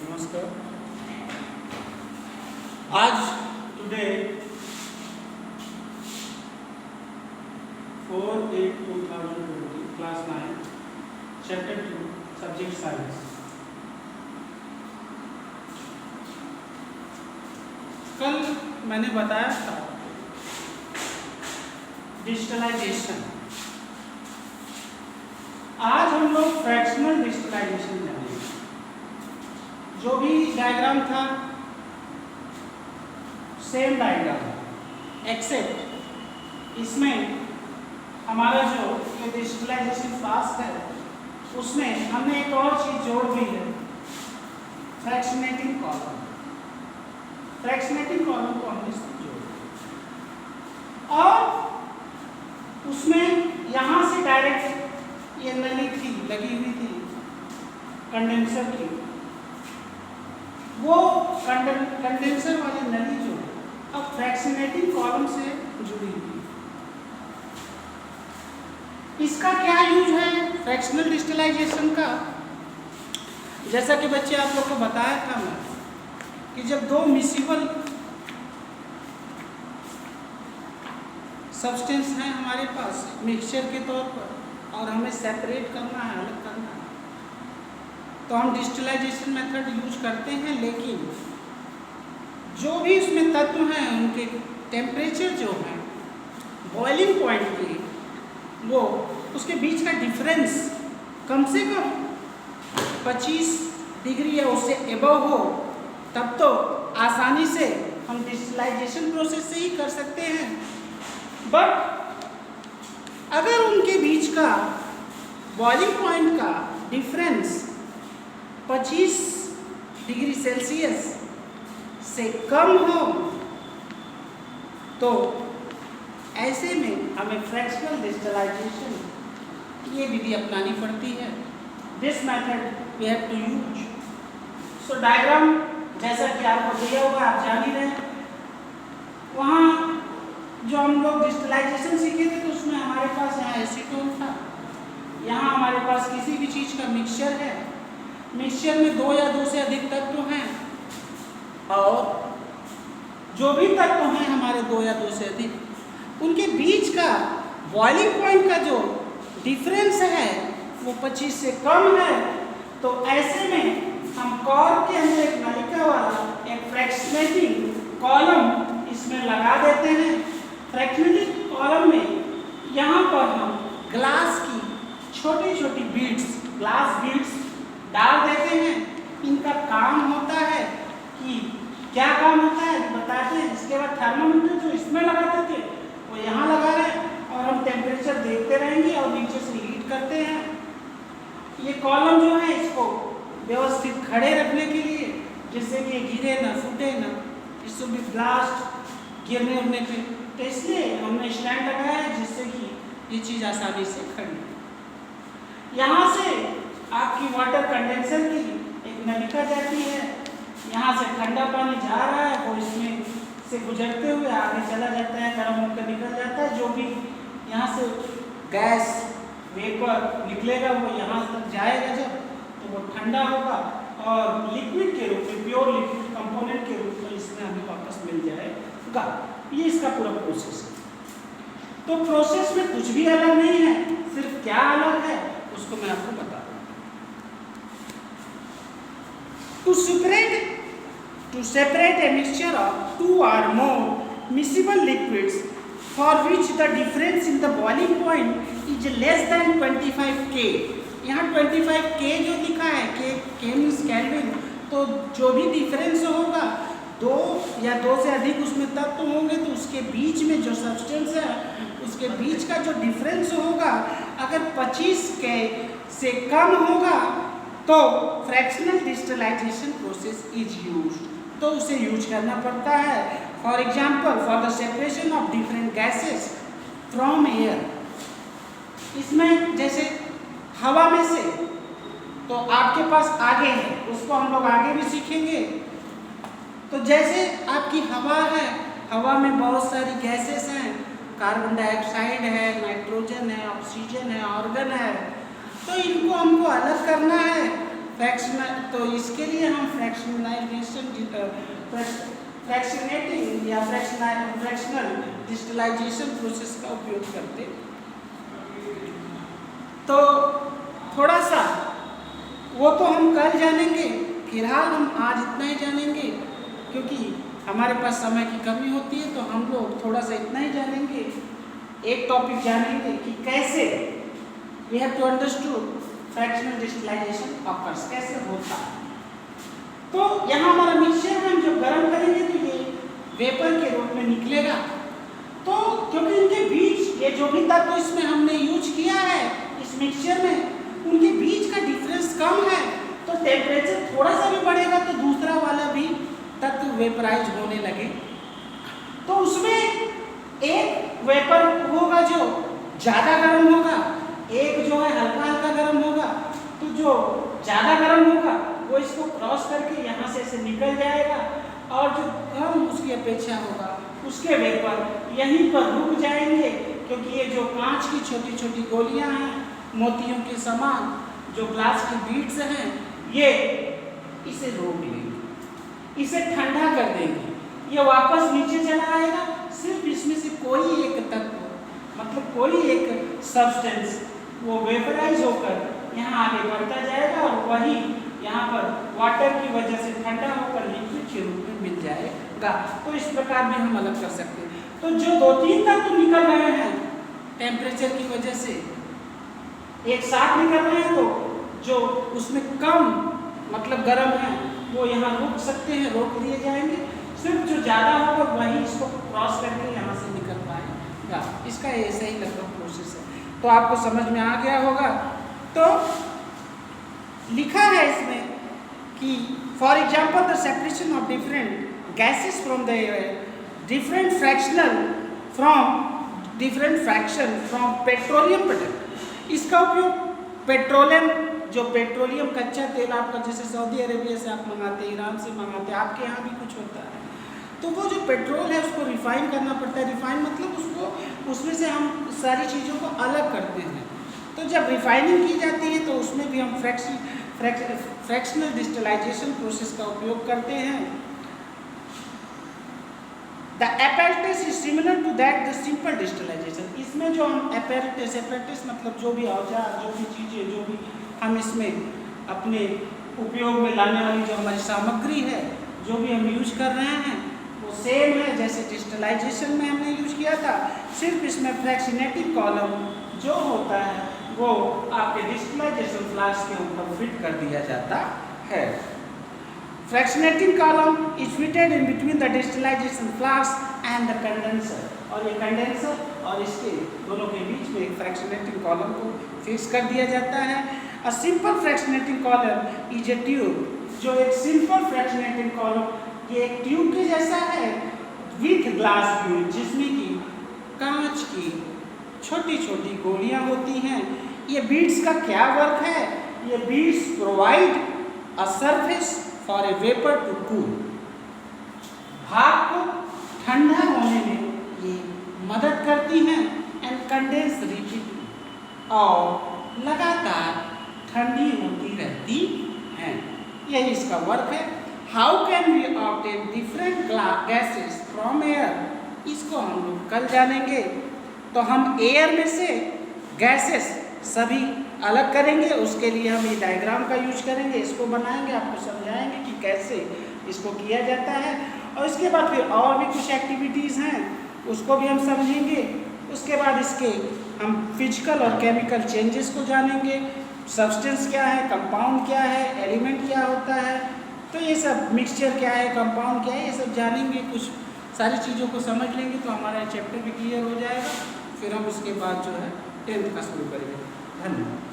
नमस्कार। आज today 4/8/2020 class 9 chapter 2 subject science. कल मैंने बताया था डिजिटलाइजेशन। आज हम लोग फ्रैक्शनल डिजिटलाइजेशन जानेंगे। जो भी डायग्राम था सेम डायग्राम, एक्सेप्ट इसमें हमारा जो ये डिजिटलाइजेशन फास्ट है उसमें हमने एक और चीज जोड़ दी है, फ्रैक्शनेटिंग कॉलम। फ्रैक्शनेटिंग कॉलम को हमने इसमें जोड़ दिया और उसमें यहाँ से डायरेक्ट ये नली थी लगी हुई थी कंडेंसर की, वो कंडेंसर वाली नली जो अब फ्रैक्शनेटिंग कॉलम से जुड़ी हुई। इसका क्या यूज है फ्रैक्शनल डिजिटलाइजेशन का? जैसा कि बच्चे आप लोग को बताया था मैं कि जब दो मिसिबल सब्सटेंस हैं हमारे पास मिक्सचर के तौर पर और हमें सेपरेट करना है, अलग करना है, तो हम डिजिटलाइजेशन मेथड यूज करते हैं। लेकिन जो भी उसमें तत्व हैं उनके टेम्परेचर जो है बॉइलिंग पॉइंट के, वो उसके बीच का डिफरेंस कम से कम 25 डिग्री या उससे एबव हो, तब तो आसानी से हम डिजिटलाइजेशन प्रोसेस से ही कर सकते हैं। बट अगर उनके बीच का बॉइलिंग पॉइंट का डिफरेंस 25 डिग्री सेल्सियस से कम हो तो ऐसे में हमें फ्रैक्शनल डिजिटलाइजेशन ये विधि अपनानी पड़ती है। This method we have to use. So diagram जैसा कि आपको दिया होगा, आप जान ही रहे हैं। वहाँ जो हम लोग डिजिटलाइजेशन सीखे थे तो उसमें हमारे पास यहाँ एसीटोन था, यहाँ हमारे पास किसी भी चीज़ का मिक्सचर है, मिक्सचर में 2 या 2 से अधिक तत्व हैं और जो भी तत्व हैं हमारे 2 या 2 से अधिक, उनके बीच का बॉइलिंग पॉइंट का जो डिफरेंस है वो 25 से कम है। तो ऐसे में हम कॉर्क के अंदर एक नलिका वाला एक फ्रैक्शनेटिंग कॉलम इसमें लगा देते हैं। फ्रैक्शनेटिंग कॉलम में यहाँ पर हम ग्लास की छोटी छोटी बीड्स, ग्लास बीड्स डाल देते हैं। इनका काम होता है कि क्या काम होता है बताते हैं। इसके बाद थर्मामीटर जो इसमें लगाते थे वो यहाँ लगा रहे हैं और हम टेम्परेचर देखते रहेंगे और नीचे से रीड करते हैं। ये कॉलम जो है इसको व्यवस्थित खड़े रखने के लिए, जिससे कि ये गिरे ना, फूटे ना, इससे भी ब्लास्ट गिरने उड़ने पे, तो इसलिए हमने स्टैंड लगाया है जिससे कि ये चीज़ आसानी से खड़ी। यहाँ से आपकी वाटर कंडेंसर की एक नलिका जाती है, यहाँ से ठंडा पानी जा रहा है, वो इसमें से गुजरते हुए आगे चला जाता है, गर्म होकर निकल जाता है। जो भी यहाँ से गैस वेपर निकलेगा वो यहाँ तक जाएगा, जब तो वो ठंडा होगा और लिक्विड के रूप में, प्योर लिक्विड कंपोनेंट के रूप में इसमें हमें वापस मिल जाएगा। ये इसका पूरा प्रोसेस है। तो प्रोसेस में कुछ भी अलग नहीं है, सिर्फ क्या अलग है उसको मैं आपको बता दूँ। To separate a mixture of 2 or more miscible liquids for which the difference in the boiling point is less than 25 K। यहाँ 25 K जो लिखा है, K means Kelvin, तो जो भी डिफरेंस होगा 2 या 2 से अधिक उसमें तत्व होंगे तो उसके बीच में जो सब्सटेंस है उसके बीच का जो डिफरेंस होगा अगर 25 K से कम होगा तो fractional digitalisation process is used, तो उसे यूज करना पड़ता है। For example for the separation of different gases from air. इसमें जैसे हवा में से, तो आपके पास आगे है, उसको हम लोग आगे भी सीखेंगे। तो जैसे आपकी हवा है, हवा में बहुत सारी गैसेस हैं, कार्बन डाइऑक्साइड है, नाइट्रोजन है, ऑक्सीजन है, ऑर्गन है, तो इनको हमको अलग करना है। तो इसके लिए हम फ्रैक्शनेटिंग या फ्रैक्शनल डिस्टिलाइजेशन प्रोसेस का उपयोग करते। तो थोड़ा सा वो तो हम कल जानेंगे, फिलहाल हम आज इतना ही जानेंगे, क्योंकि हमारे पास समय की कमी होती है, तो हम लोग थोड़ा सा इतना ही जानेंगे। एक टॉपिक जानेंगे कि कैसे we have to understood fractional distillation occurs, कैसे होता है। तो यहाँ हमारा मिक्सचर हम जब गर्म करेंगे तो ये वेपर के रूप में निकलेगा। तो क्योंकि इनके बीच ये जो भी तत्व इसमें हमने यूज किया है इस मिक्सचर में, उनके बीच का डिफरेंस कम है, तो टेम्परेचर थोड़ा सा भी बढ़ेगा तो दूसरा वाला भी तत्व वेपराइज होने लगे। तो उसमें एक वेपर होगा जो ज़्यादा गर्म होगा, एक जो है हल्का हल्का गर्म होगा। तो जो ज़्यादा गर्म होगा वो इसको क्रॉस करके यहाँ से ऐसे निकल जाएगा, और जो कम उसकी अपेक्षा होगा उसके वेपर यहीं पर रुक जाएंगे, क्योंकि ये जो कांच की छोटी छोटी गोलियां हैं मोतियों के समान, जो ग्लास की बीड्स हैं, ये इसे रोक लेंगे, इसे ठंडा कर देंगे, ये वापस नीचे चला आएगा। सिर्फ इसमें से कोई एक तत्व, मतलब कोई एक सब्सटेंस वो वेपराइज होकर यहाँ आगे बढ़ता जाएगा, और वही यहाँ पर वाटर की वजह से ठंडा होकर लिक्विड के रूप में मिल जाएगा। तो इस प्रकार भी हम अलग कर सकते हैं। तो जो दो तीन तत्व निकल रहे हैं टेम्परेचर की वजह से एक साथ निकल रहे हैं, तो जो उसमें कम मतलब गर्म है वो यहाँ रुक सकते हैं, रोक लिए जाएंगे। सिर्फ जो ज़्यादा होगा वही इसको क्रॉस करके यहाँ से निकल पाएगा। इसका ऐसा ही लगभग प्रोसेस है। तो आपको समझ में आ गया होगा। तो लिखा है इसमें कि for example the separation of different gases from the different fraction from petroleum product. इसका उपयोग पेट्रोलियम, जो पेट्रोलियम कच्चा तेल आपका जैसे सऊदी अरेबिया से आप मंगाते हैं, ईरान से मंगाते हैं, आपके यहाँ भी कुछ होता है, तो वो जो पेट्रोल है उसको रिफाइन करना पड़ता है। रिफाइन मतलब उसको उसमें से हम सारी चीज़ों को अलग करते हैं। तो जब रिफाइनिंग की जाती है तो उसमें भी हम फ्रैक्शनल डिस्टिलाइजेशन प्रोसेस का उपयोग करते हैं। The apparatus is similar to that the simple distillation। इसमें जो हम apparatus मतलब जो भी औजार, जो भी चीज़ें, जो भी हम इसमें अपने उपयोग में लाने वाली जो हमारी सामग्री है, जो भी हम यूज कर रहे हैं, वो सेम है जैसे डिस्टिलाइजेशन में हमने यूज किया था। सिर्फ इसमें फ्रैक्शनेटिंग कॉलम जो होता है वो आपके डिस्टिलाइजेशन फ्लास्क के ऊपर फिट कर दिया जाता है। Fractionating column is fitted in between the distillation flask and the condenser. और ये कंडेंसर और इसके दोनों के बीच में एक फ्रैक्शनेटिंग कॉलम को फिक्स कर दिया जाता है। A simple fractionating column is a tube. जो एक सिंपल फ्रैक्शनेटिंग कॉलम, ये एक ट्यूब के जैसा है विथ ग्लास बीड, जिसमें कि कांच की छोटी छोटी गोलियां होती हैं। ये बीड्स का क्या वर्क है? ये beads provide a surface for a vapour to cool. भाप को ठंडा होने में ये मदद करती हैं एंड कंडेंस रिपीटली, और लगातार ठंडी होती रहती हैं। यही इसका वर्क है। How can we obtain different gases from air? इसको हम लोग कल जानेंगे। तो हम एयर में से गैसेस सभी अलग करेंगे, उसके लिए हम ये डायग्राम का यूज करेंगे, इसको बनाएंगे, आपको समझाएंगे कि कैसे इसको किया जाता है। और इसके बाद फिर और भी कुछ एक्टिविटीज़ हैं, उसको भी हम समझेंगे। उसके बाद इसके हम फिजिकल और केमिकल चेंजेस को जानेंगे, सब्सटेंस क्या है, कंपाउंड क्या है, एलिमेंट क्या होता है, तो ये सब मिक्सचर क्या है, कंपाउंड क्या है, ये सब जानेंगे। कुछ सारी चीज़ों को समझ लेंगे तो हमारा चैप्टर भी क्लियर हो जाएगा। फिर हम उसके बाद जो है 10th का शुरू करेंगे। धन्यवाद।